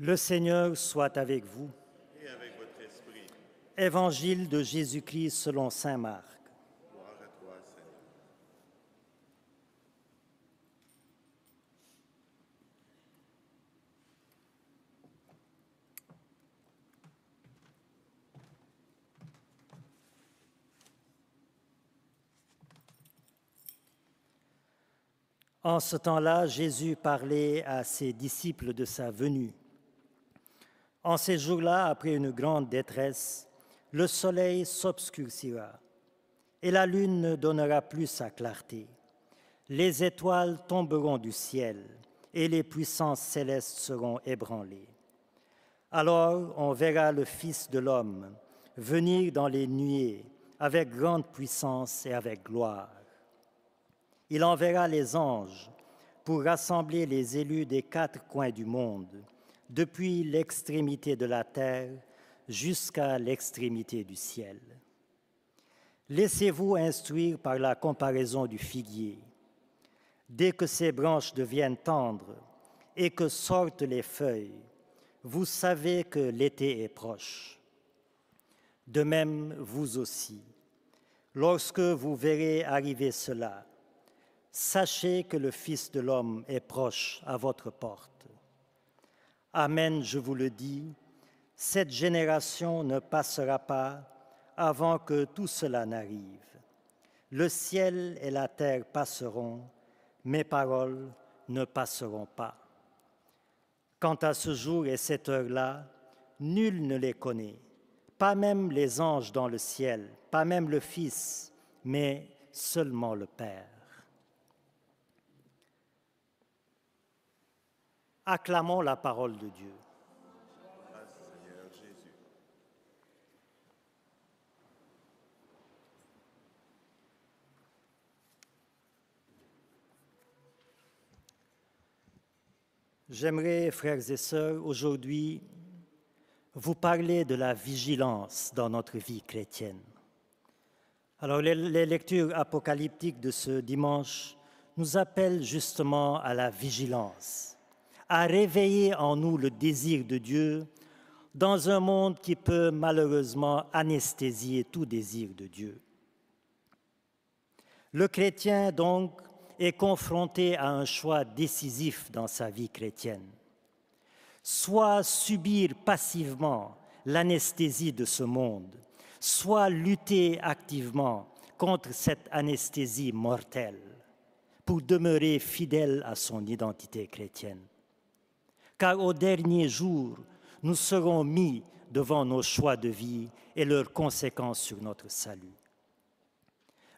Le Seigneur soit avec vous. Et avec votre esprit. Évangile de Jésus-Christ selon saint Marc. Gloire à toi, Seigneur. En ce temps-là, Jésus parlait à ses disciples de sa venue. En ces jours-là, après une grande détresse, le soleil s'obscurcira et la lune ne donnera plus sa clarté. Les étoiles tomberont du ciel et les puissances célestes seront ébranlées. Alors on verra le Fils de l'homme venir dans les nuées avec grande puissance et avec gloire. Il enverra les anges pour rassembler les élus des 4 coins du monde, depuis l'extrémité de la terre jusqu'à l'extrémité du ciel. Laissez-vous instruire par la comparaison du figuier. Dès que ses branches deviennent tendres et que sortent les feuilles, vous savez que l'été est proche. De même, vous aussi, lorsque vous verrez arriver cela, sachez que le Fils de l'homme est proche à votre porte. Amen, je vous le dis, cette génération ne passera pas avant que tout cela n'arrive. Le ciel et la terre passeront, mes paroles ne passeront pas. Quant à ce jour et cette heure-là, nul ne les connaît, pas même les anges dans le ciel, pas même le Fils, mais seulement le Père. Acclamons la parole de Dieu. Grâce, Seigneur Jésus. J'aimerais, frères et sœurs, aujourd'hui vous parler de la vigilance dans notre vie chrétienne. Alors, les lectures apocalyptiques de ce dimanche nous appellent justement à la vigilance, à réveiller en nous le désir de Dieu dans un monde qui peut malheureusement anesthésier tout désir de Dieu. Le chrétien, donc, est confronté à un choix décisif dans sa vie chrétienne. Soit subir passivement l'anesthésie de ce monde, soit lutter activement contre cette anesthésie mortelle pour demeurer fidèle à son identité chrétienne. Car au dernier jour, nous serons mis devant nos choix de vie et leurs conséquences sur notre salut.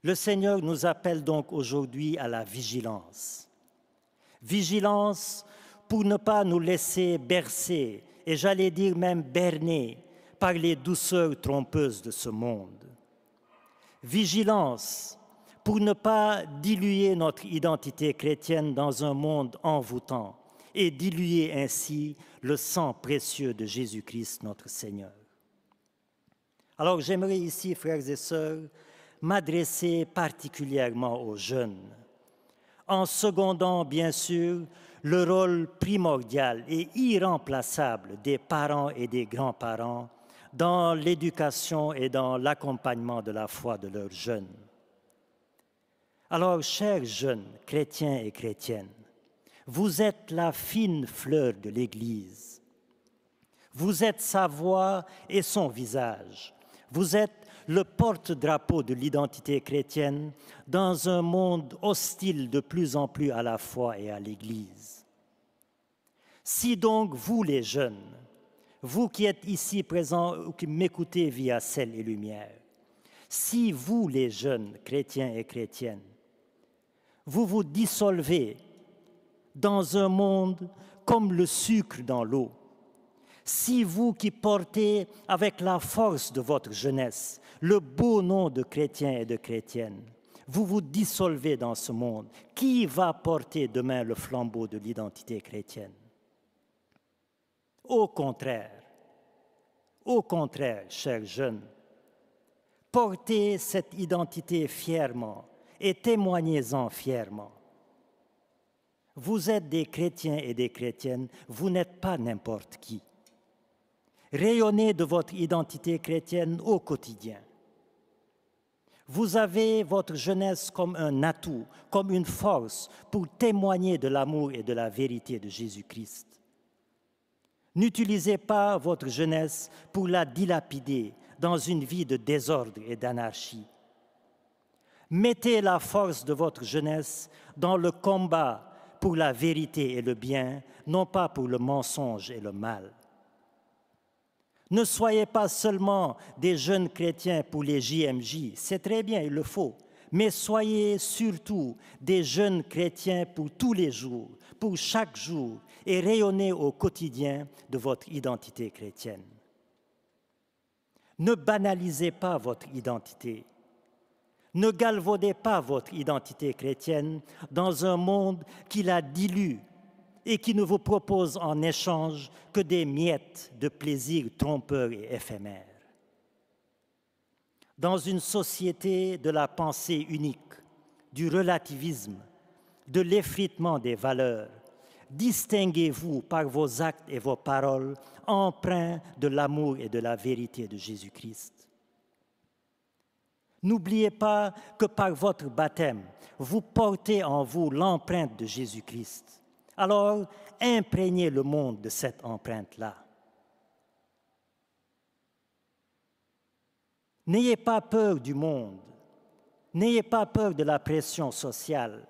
Le Seigneur nous appelle donc aujourd'hui à la vigilance. Vigilance pour ne pas nous laisser bercer, et j'allais dire même berner, par les douceurs trompeuses de ce monde. Vigilance pour ne pas diluer notre identité chrétienne dans un monde envoûtant et diluer ainsi le sang précieux de Jésus-Christ notre Seigneur. Alors j'aimerais ici, frères et sœurs, m'adresser particulièrement aux jeunes, en secondant bien sûr le rôle primordial et irremplaçable des parents et des grands-parents dans l'éducation et dans l'accompagnement de la foi de leurs jeunes. Alors, chers jeunes, chrétiens et chrétiennes, vous êtes la fine fleur de l'Église. Vous êtes sa voix et son visage. Vous êtes le porte-drapeau de l'identité chrétienne dans un monde hostile de plus en plus à la foi et à l'Église. Si donc vous les jeunes, vous qui êtes ici présents ou qui m'écoutez via Sel et Lumière, si vous les jeunes chrétiens et chrétiennes, vous vous dissolvez dans un monde comme le sucre dans l'eau, si vous qui portez avec la force de votre jeunesse le beau nom de chrétien et de chrétienne, vous vous dissolvez dans ce monde, qui va porter demain le flambeau de l'identité chrétienne? Au contraire, chers jeunes, portez cette identité fièrement et témoignez-en fièrement. Vous êtes des chrétiens et des chrétiennes, vous n'êtes pas n'importe qui. Rayonnez de votre identité chrétienne au quotidien. Vous avez votre jeunesse comme un atout, comme une force pour témoigner de l'amour et de la vérité de Jésus-Christ. N'utilisez pas votre jeunesse pour la dilapider dans une vie de désordre et d'anarchie. Mettez la force de votre jeunesse dans le combat pour la vérité et le bien, non pas pour le mensonge et le mal. Ne soyez pas seulement des jeunes chrétiens pour les JMJ, c'est très bien, il le faut, mais soyez surtout des jeunes chrétiens pour tous les jours, pour chaque jour, et rayonnez au quotidien de votre identité chrétienne. Ne banalisez pas votre identité. Ne galvaudez pas votre identité chrétienne dans un monde qui la dilue et qui ne vous propose en échange que des miettes de plaisir trompeurs et éphémères. Dans une société de la pensée unique, du relativisme, de l'effritement des valeurs, distinguez-vous par vos actes et vos paroles empreints de l'amour et de la vérité de Jésus-Christ. N'oubliez pas que par votre baptême, vous portez en vous l'empreinte de Jésus-Christ. Alors, imprégnez le monde de cette empreinte-là. N'ayez pas peur du monde. N'ayez pas peur de la pression sociale.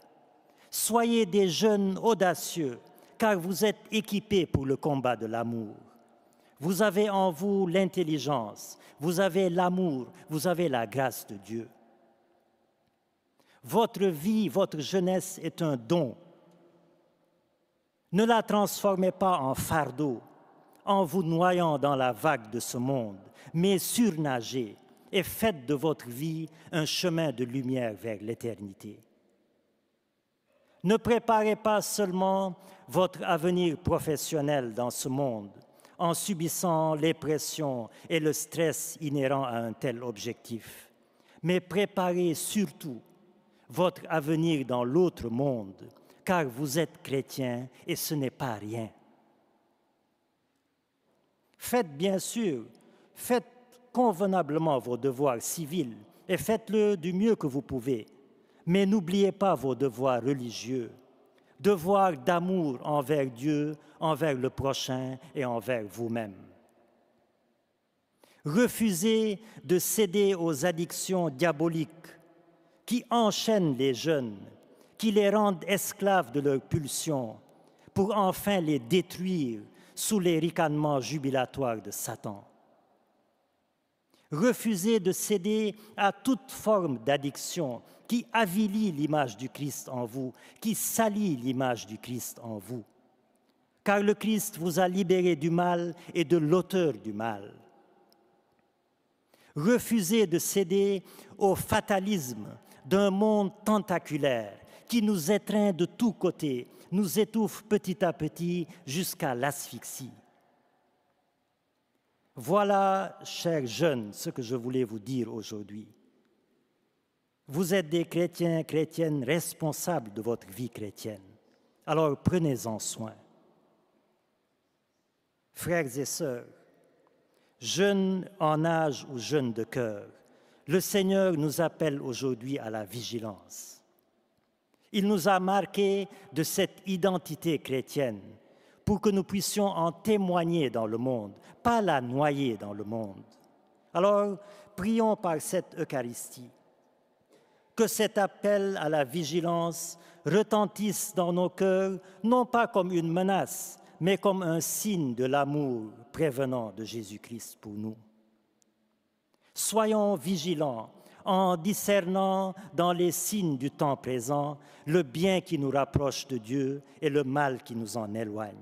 Soyez des jeunes audacieux, car vous êtes équipés pour le combat de l'amour. Vous avez en vous l'intelligence, vous avez l'amour, vous avez la grâce de Dieu. Votre vie, votre jeunesse est un don. Ne la transformez pas en fardeau, en vous noyant dans la vague de ce monde, mais surnagez et faites de votre vie un chemin de lumière vers l'éternité. Ne préparez pas seulement votre avenir professionnel dans ce monde, en subissant les pressions et le stress inhérents à un tel objectif. Mais préparez surtout votre avenir dans l'autre monde, car vous êtes chrétien et ce n'est pas rien. Faites bien sûr, faites convenablement vos devoirs civils et faites-le du mieux que vous pouvez. Mais n'oubliez pas vos devoirs religieux, devoirs d'amour envers Dieu, envers le prochain et envers vous-même. Refusez de céder aux addictions diaboliques qui enchaînent les jeunes, qui les rendent esclaves de leurs pulsions, pour enfin les détruire sous les ricanements jubilatoires de Satan. Refusez de céder à toute forme d'addiction qui avilit l'image du Christ en vous, qui salit l'image du Christ en vous. Car le Christ vous a libéré du mal et de l'auteur du mal. Refusez de céder au fatalisme d'un monde tentaculaire qui nous étreint de tous côtés, nous étouffe petit à petit jusqu'à l'asphyxie. Voilà, chers jeunes, ce que je voulais vous dire aujourd'hui. Vous êtes des chrétiens, chrétiennes responsables de votre vie chrétienne. Alors prenez-en soin. Frères et sœurs, jeunes en âge ou jeunes de cœur, le Seigneur nous appelle aujourd'hui à la vigilance. Il nous a marqués de cette identité chrétienne pour que nous puissions en témoigner dans le monde, pas la noyer dans le monde. Alors, prions par cette Eucharistie, que cet appel à la vigilance retentisse dans nos cœurs, non pas comme une menace, mais comme un signe de l'amour prévenant de Jésus-Christ pour nous. Soyons vigilants en discernant dans les signes du temps présent le bien qui nous rapproche de Dieu et le mal qui nous en éloigne,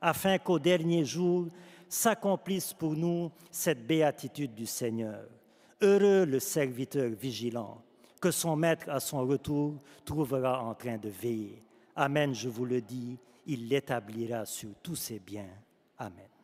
afin qu'au dernier jour s'accomplisse pour nous cette béatitude du Seigneur. Heureux le serviteur vigilant, que son maître à son retour trouvera en train de veiller. Amen, je vous le dis, il l'établira sur tous ses biens. Amen.